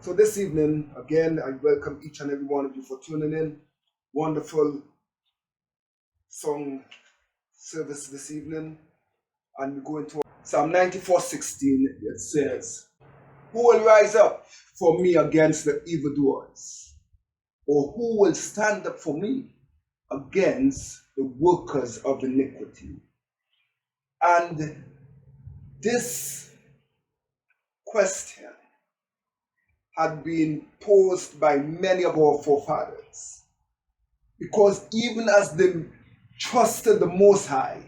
So this evening, again, I welcome each and every one of you for tuning in. Wonderful song service this evening. And we go into Psalm 94:16. It says, "Who will rise up for me against the evildoers? Or who will stand up for me against the workers of iniquity?" And this question had been posed by many of our forefathers, because even as they trusted the Most High,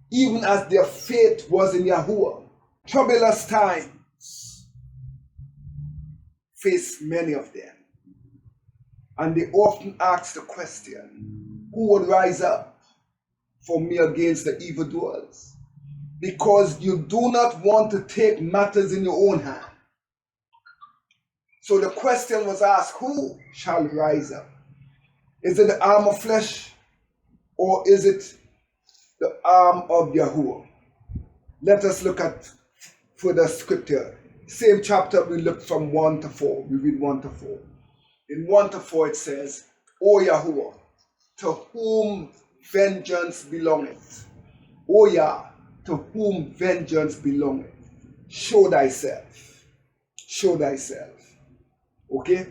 even as their faith was in Yahuwah, troublous times faced many of them. And they often asked the question, who would rise up for me against the evildoers? Because you do not want to take matters in your own hand. So the question was asked, who shall rise up? Is it the arm of flesh, or is it the arm of Yahuwah? Let us look at further scripture. Same chapter, we look from 1 to 4. We read 1 to 4. In 1 to 4 it says, O Yahuwah, to whom vengeance belongeth. O Yah, to whom vengeance belongeth. Show thyself. Show thyself. Okay?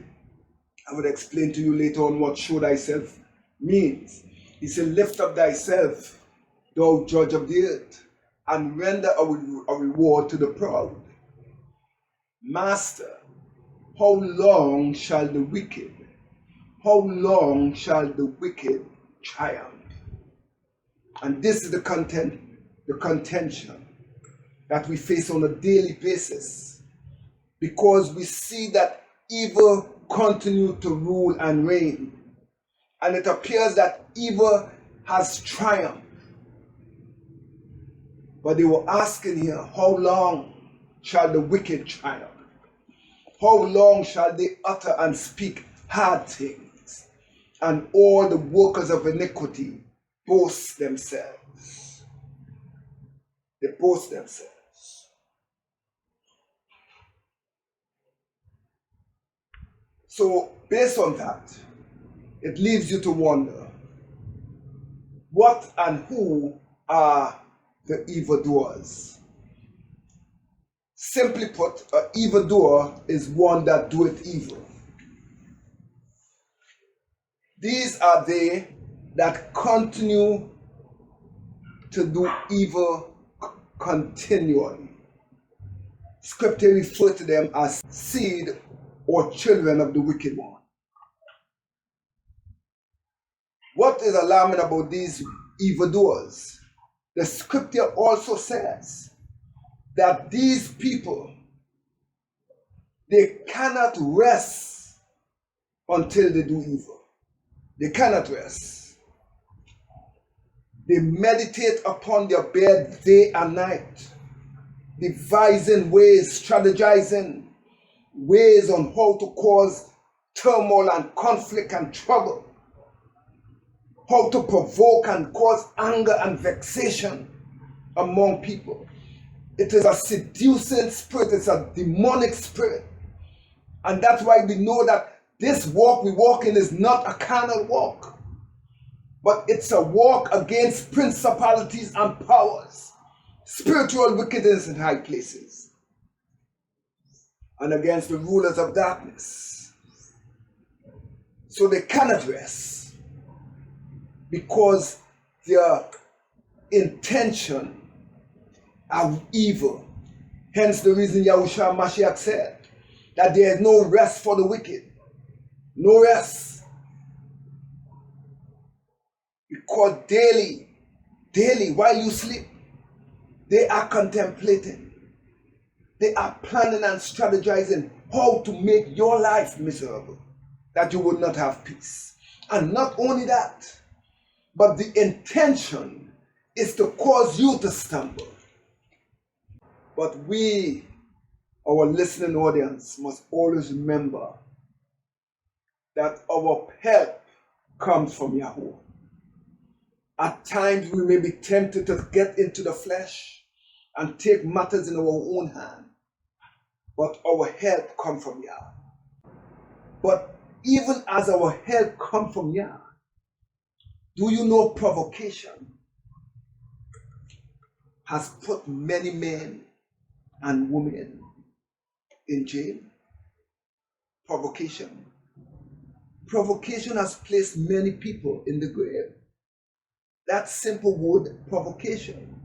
I will explain to you later on what show thyself means. He said, lift up thyself, thou judge of the earth, and render a reward to the proud. Master, how long shall the wicked triumph? And this is the contention that we face on a daily basis, because we see that evil continue to rule and reign, and it appears that evil has triumphed. But they were asking here, how long shall the wicked triumph? How long shall they utter and speak hard things, and all the workers of iniquity boast themselves? They boast themselves. So based on that, it leaves you to wonder, what and who are the evildoers? Simply put, an evildoer is one that doeth evil. These are they that continue to do evil continually. Scripture refers to them as seed or children of the wicked one. What is alarming about these evildoers? The scripture also says that these people, they cannot rest until they do evil. They cannot rest. They meditate upon their bed day and night, devising ways, strategizing ways on how to cause turmoil and conflict and trouble, how to provoke and cause anger and vexation among people. It is a seducing spirit, it's a demonic spirit. And that's why we know that this walk we walk in is not a carnal walk, but it's a walk against principalities and powers, spiritual wickedness in high places, and against the rulers of darkness. So they cannot rest, because their intention are evil. Hence the reason Yahushua Mashiach said that there is no rest for the wicked. No rest. Because daily, while you sleep, they are contemplating. They are planning and strategizing how to make your life miserable, that you would not have peace. And not only that, but the intention is to cause you to stumble. But we, our listening audience, must always remember that our help comes from Yahuwah. At times we may be tempted to get into the flesh and take matters in our own hand. but our help come from Yah. But even as our help come from Yah, do you know provocation has put many men and women in jail? Provocation. Provocation has placed many people in the grave. That simple word, provocation.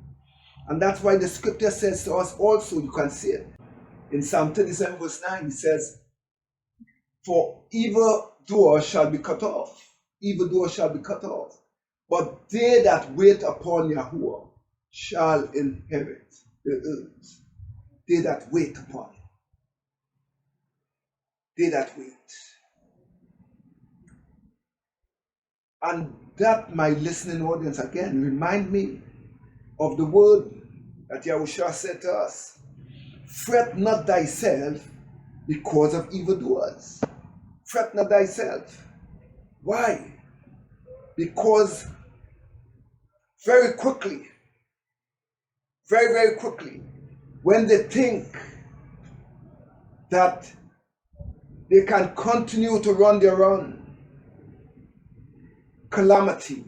And that's why the scripture says to us also, you can see it. In Psalm 37 verse 9, it says, for evildoers shall be cut off. Evildoers shall be cut off. But they that wait upon Yahuwah shall inherit the earth. They that wait upon him. They that wait. And that, my listening audience, again, remind me of the word that Yahushua said to us. Fret not thyself because of evildoers. Fret not thyself. Why? Because very quickly, very, very quickly, when they think that they can continue to run their run, calamity,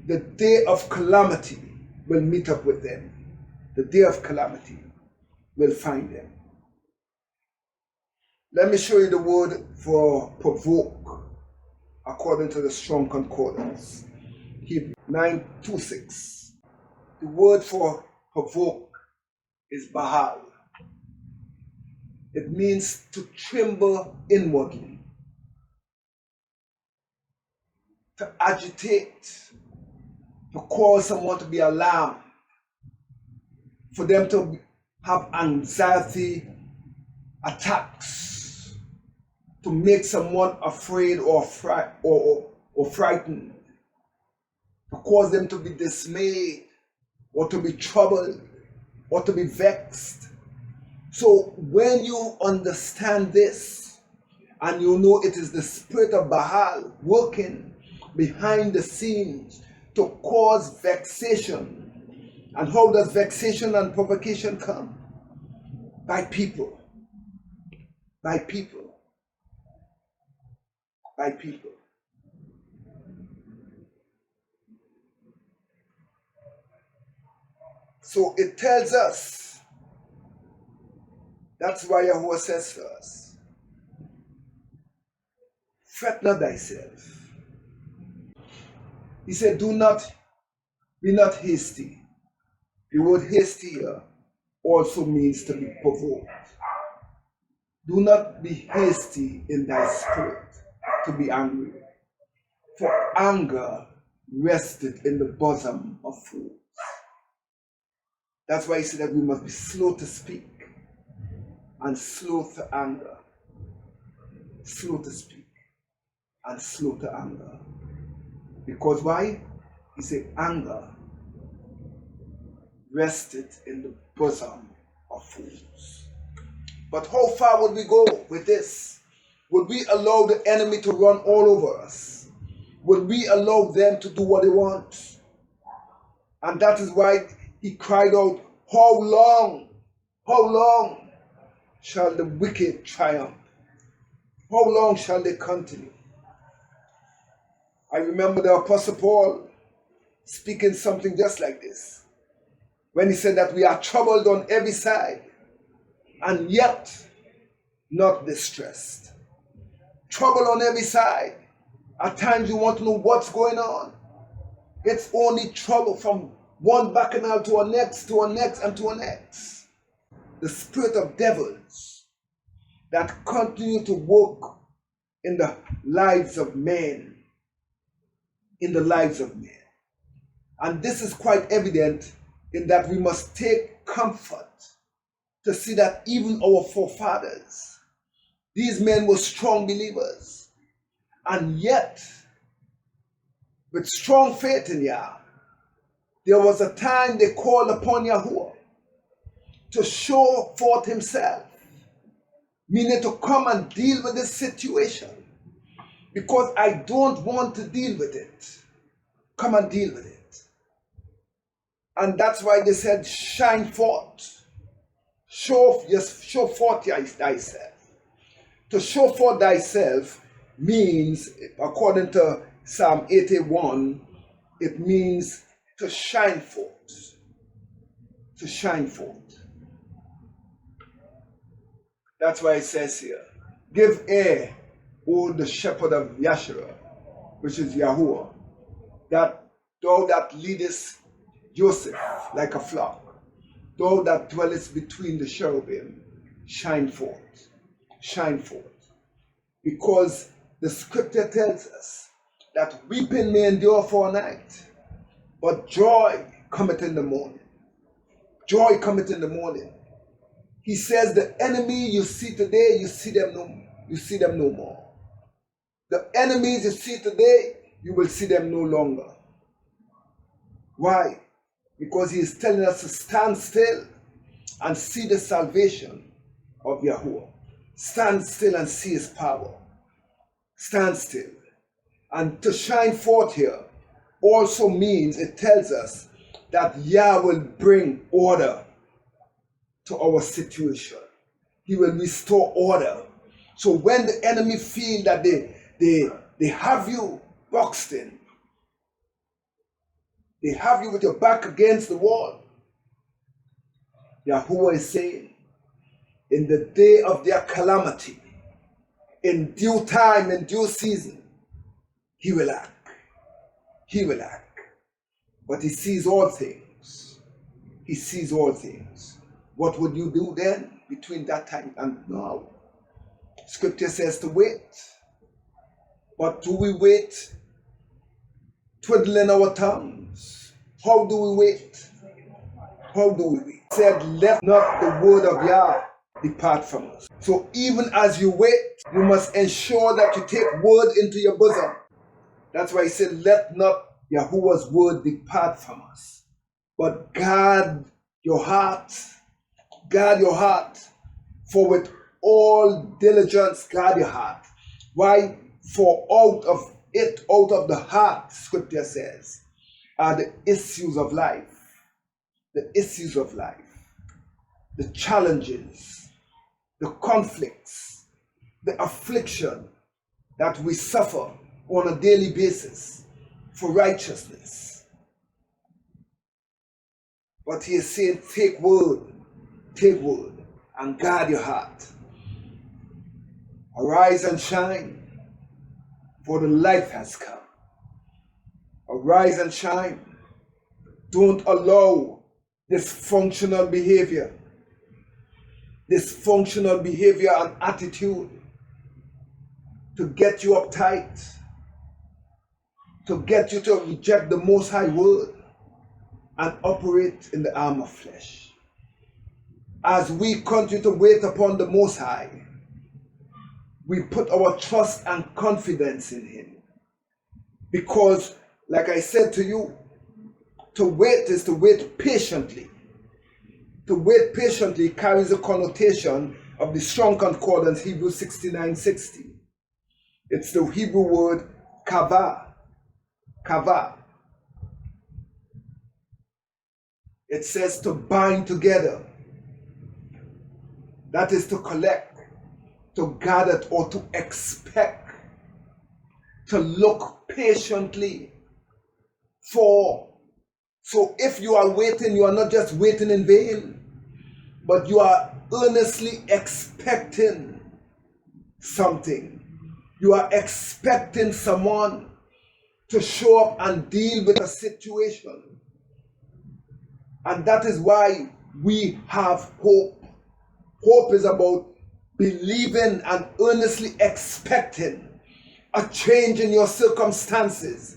the day of calamity will meet up with them. The day of calamity will find them. Let me show you the word for provoke according to the Strong Concordance. Hebrews 9:26. The word for provoke is bahal. It means to tremble inwardly, to agitate, to cause someone to be alarmed, for them to have anxiety attacks, to make someone afraid or frightened, to cause them to be dismayed or to be troubled or to be vexed. So when you understand this and you know it is the spirit of Baal working behind the scenes to cause vexation. And how does vexation and provocation come? By people. By people. By people. So it tells us, that's why Yahuwah says to us, fret not thyself. He said, be not hasty. The word hasty here also means to be provoked. Do not be hasty in thy spirit to be angry, for anger rested in the bosom of fools. That's why he said that we must be slow to speak and slow to anger. Slow to speak and slow to anger. Because why? He said anger rested in the bosom of fools. But how far would we go with this? Would we allow the enemy to run all over us? Would we allow them to do what they want? And that is why he cried out, how long shall the wicked triumph? How long shall they continue? I remember the Apostle Paul speaking something just like this, when he said that we are troubled on every side, and yet not distressed. Trouble on every side. At times you want to know what's going on. It's only trouble from one bacchanal to a next, to a next, and to a next. The spirit of devils that continue to work in the lives of men. In the lives of men. And this is quite evident in that we must take comfort to see that even our forefathers, these men were strong believers, and yet with strong faith in Yah, there was a time they called upon Yahuwah to show forth himself, meaning to come and deal with this situation, because I don't want to deal with it. Come and deal with it. And that's why they said, shine forth. show forth thyself. To show forth thyself means, according to Psalm 81, it means to shine forth. To shine forth. That's why it says here, give ear, O the shepherd of Yasharah, which is Yahuwah, that thou that leadest Joseph like a flock, thou that dwellest between the cherubim, shine forth. Shine forth. Because the scripture tells us that weeping may endure for a night, but joy cometh in the morning. Joy cometh in the morning. He says the enemy you see today, you see them no more. The enemies you see today, you will see them no longer. Why? Because he is telling us to stand still and see the salvation of Yahuwah. Stand still and see his power. Stand still. And to shine forth here also means, it tells us that Yah will bring order to our situation. He will restore order. So when the enemy feel that they have you boxed in, they have you with your back against the wall, Yahuwah is saying, in the day of their calamity, in due time, in due season, he will act. He will act. But he sees all things. He sees all things. What would you do then between that time and now? Scripture says to wait. But do we wait twiddling our thumbs? How do we wait? How do we wait? It said, let not the word of Yah depart from us. So even as you wait, you must ensure that you take word into your bosom. That's why he said, let not Yahuwah's word depart from us, but guard your heart. Guard your heart. For with all diligence, guard your heart. Why? For out of the heart, scripture says, are the issues of life. The issues of life. The challenges, the conflicts, the affliction that we suffer on a daily basis for righteousness. But he is saying, take word, and guard your heart. Arise and shine, for the light has come. Arise and shine. Don't allow dysfunctional behavior and attitude to get you uptight, to get you to reject the Most High word and operate in the arm of flesh. As we continue to wait upon the Most High, we put our trust and confidence in him. Because, like I said to you, to wait is to wait patiently. To wait patiently carries a connotation of the strong concordance, Hebrews 69:60. It's the Hebrew word kavah. Kavah. It says to bind together. That is to collect, to gather, or to expect, to look patiently for. So if you are waiting, you are not just waiting in vain, but you are earnestly expecting something. You are expecting someone to show up and deal with a situation. And that is why we have hope. Hope is about believing and earnestly expecting a change in your circumstances.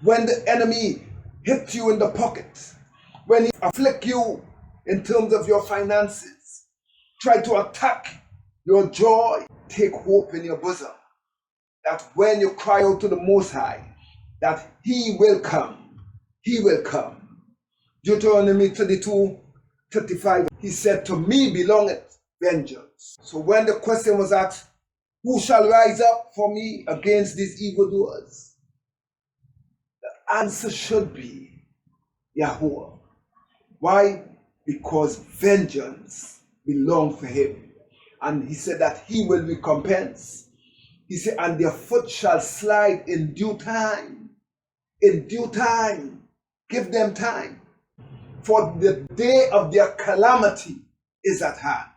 When the enemy hit you in the pocket, when he afflict you in terms of your finances, try to attack your joy, take hope in your bosom that when you cry out to the Most High, that he will come. He will come. Deuteronomy 32:35, he said, to me belongeth vengeance. So when the question was asked, who shall rise up for me against these evildoers? The answer should be Yahuwah. Why? Because vengeance belong for him. And he said that he will recompense. He said, and their foot shall slide in due time. In due time. Give them time. For the day of their calamity is at hand.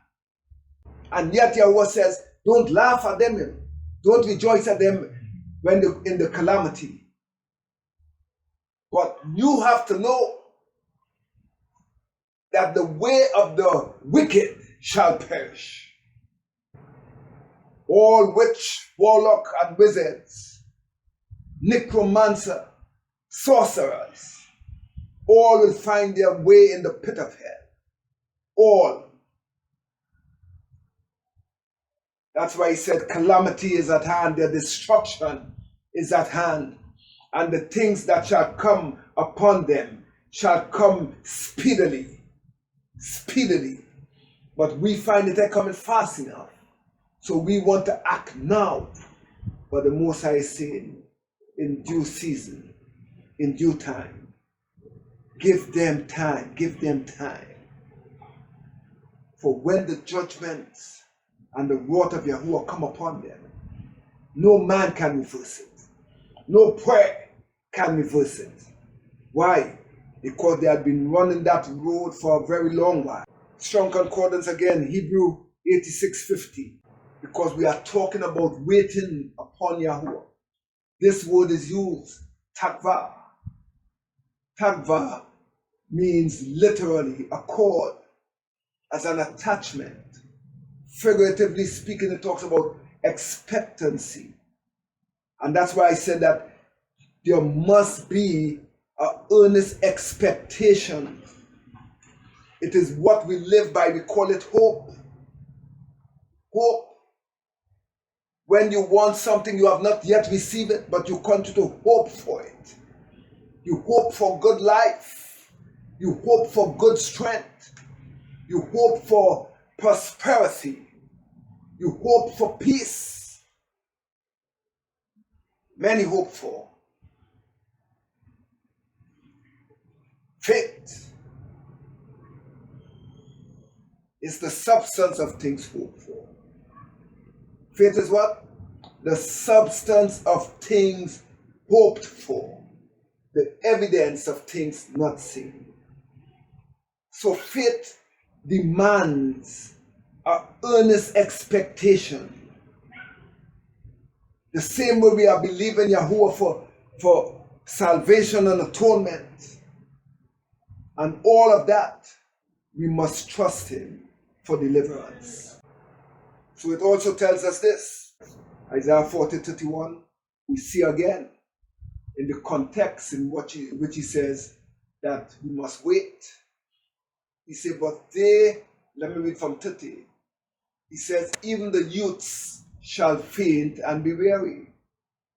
And yet Yahweh says, don't laugh at them. Don't rejoice at them when they're in the calamity. But you have to know that the way of the wicked shall perish. All witch, warlock, and wizards, necromancer, sorcerers, all will find their way in the pit of hell. All. That's why he said calamity is at hand, their destruction is at hand, and the things that shall come upon them shall come speedily. Speedily. But we find it ain't coming fast enough. So we want to act now. But the Most High is saying, in due season, in due time. Give them time. Give them time. For when the judgments and the wrath of Yahuwah come upon them, no man can reverse it. No prayer can reverse it. Why? Because they had been running that road for a very long while. Strong Concordance again, Hebrew 86:50. Because we are talking about waiting upon Yahuwah. This word is used, takva. Takva means literally a cord, as an attachment. Figuratively speaking, it talks about expectancy. And that's why I said that there must be an earnest expectation. It is what we live by. We call it hope. Hope. When you want something, you have not yet received it, but you continue to hope for it. You hope for good life. You hope for good strength. You hope for prosperity. You hope for peace. Many hope for. Faith is the substance of things hoped for. Faith is what? The substance of things hoped for. The evidence of things not seen. So faith demands an earnest expectation. The same way we are believing Yahuwah for salvation and atonement and all of that, we must trust him for deliverance. So it also tells us this, Isaiah 40:31, we see again in the context in which he says that we must wait. He said, but they, let me read from 30. He says, even the youths shall faint and be weary.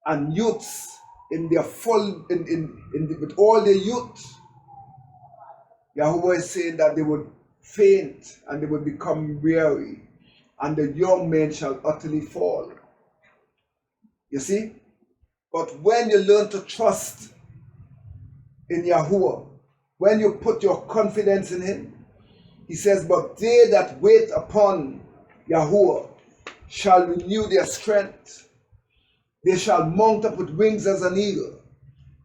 And youths in their full, with all their youth, Yahuwah is saying that they would faint and they would become weary. And the young men shall utterly fall. You see? But when you learn to trust in Yahuwah, when you put your confidence in him, he says, but they that wait upon Yahuwah shall renew their strength. They shall mount up with wings as an eagle,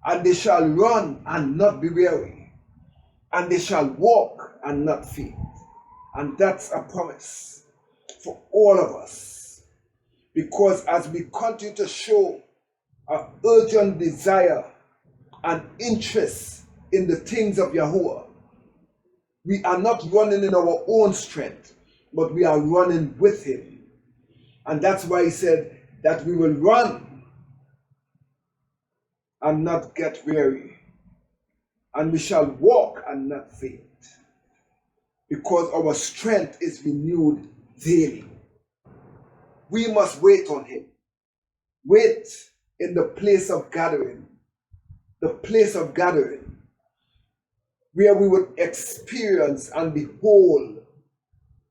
and they shall run and not be weary, and they shall walk and not faint. And that's a promise for all of us. Because as we continue to show an urgent desire and interest in the things of Yahuwah, we are not running in our own strength, but we are running with him. And that's why he said that we will run and not get weary, and we shall walk and not faint, because our strength is renewed daily. We must wait on him. Wait in the place of gathering. The place of gathering where we would experience and behold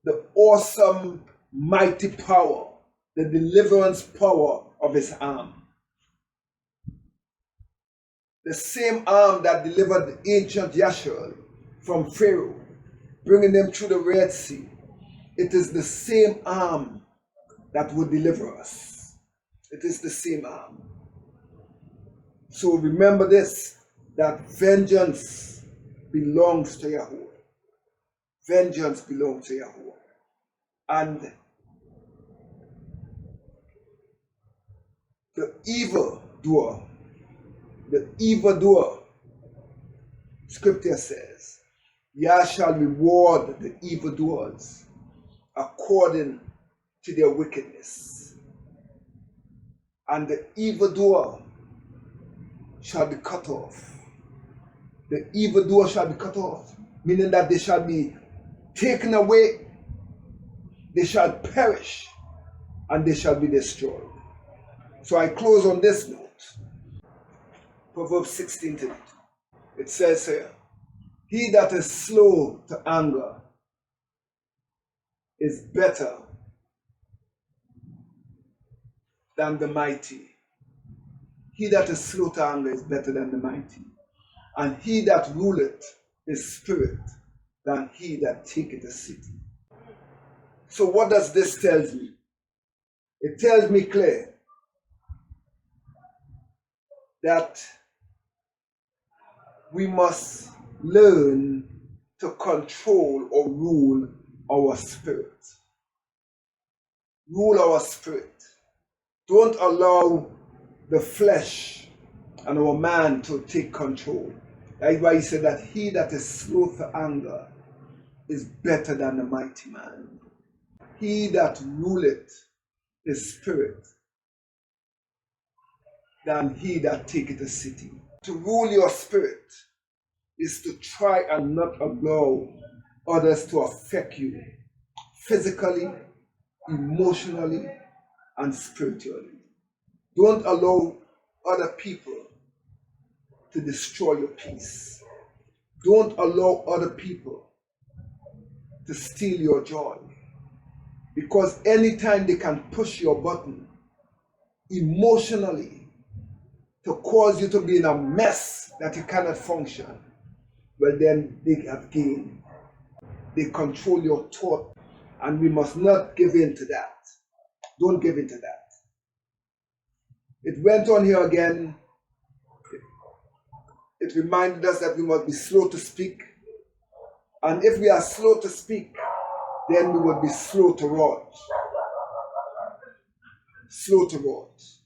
the awesome, mighty power, the deliverance power of his arm. The same arm that delivered the ancient Yashar from Pharaoh, bringing them through the Red Sea. It is the same arm that will deliver us. It is the same arm. So remember this, that vengeance belongs to Yahweh. Vengeance belongs to Yahweh. And the evildoer, Scripture says, Yah shall reward the evildoers according to their wickedness. And the evildoer shall be cut off. The evildoer shall be cut off, meaning that they shall be taken away, they shall perish, and they shall be destroyed. So I close on this note. Proverbs 16:32. It says here, he that is slow to anger is better than the mighty. He that is slow to anger is better than the mighty. And he that ruleth his spirit than he that taketh a city. So what does this tell me? It tells me clear that we must learn to control or rule our spirit. Rule our spirit. Don't allow the flesh and our man to take control. That's why he said that he that is slow to anger is better than the mighty man. He that ruleth his spirit than he that taketh a city. To rule your spirit is to try and not allow others to affect you physically, emotionally, and spiritually. Don't allow other people to destroy your peace. Don't allow other people to steal your joy. Because anytime they can push your button emotionally to cause you to be in a mess that you cannot function, well then they have gained. They control your thought, and we must not give in to that. Don't give in to that. It went on here again. It reminded us that we must be slow to speak. And if we are slow to speak, then we will be slow to wrath. Slow to wrath.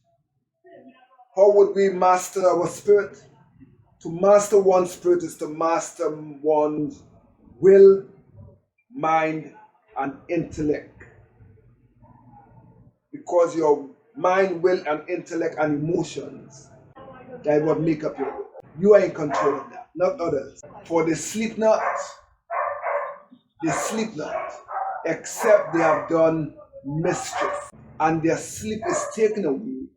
How would we master our spirit? To master one's spirit is to master one's will, mind, and intellect. Because your mind, will, and intellect and emotions, that what make up your will. You are in control of that, not others. For they sleep not, except they have done mischief, and their sleep is taken away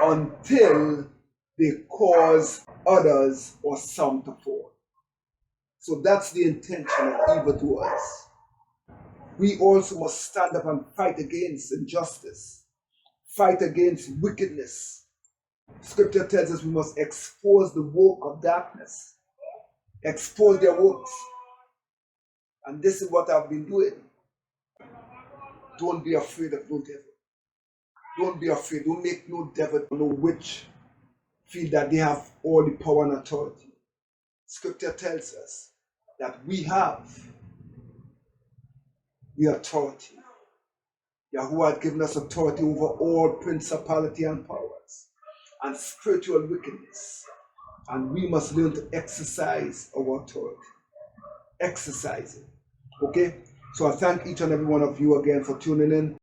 until they cause others or some to fall. So that's the intention of evildoers. We also must stand up and fight against injustice, fight against wickedness. Scripture tells us we must expose the work of darkness, expose their works. And this is what I've been doing. Don't be afraid of no devil. Don't be afraid. Don't make no devil, no witch feel that they have all the power and authority. Scripture tells us that we have the authority. Yahuwah had given us authority over all principality and powers and spiritual wickedness. And we must learn to exercise our authority. Exercise it. Okay? So I thank each and every one of you again for tuning in.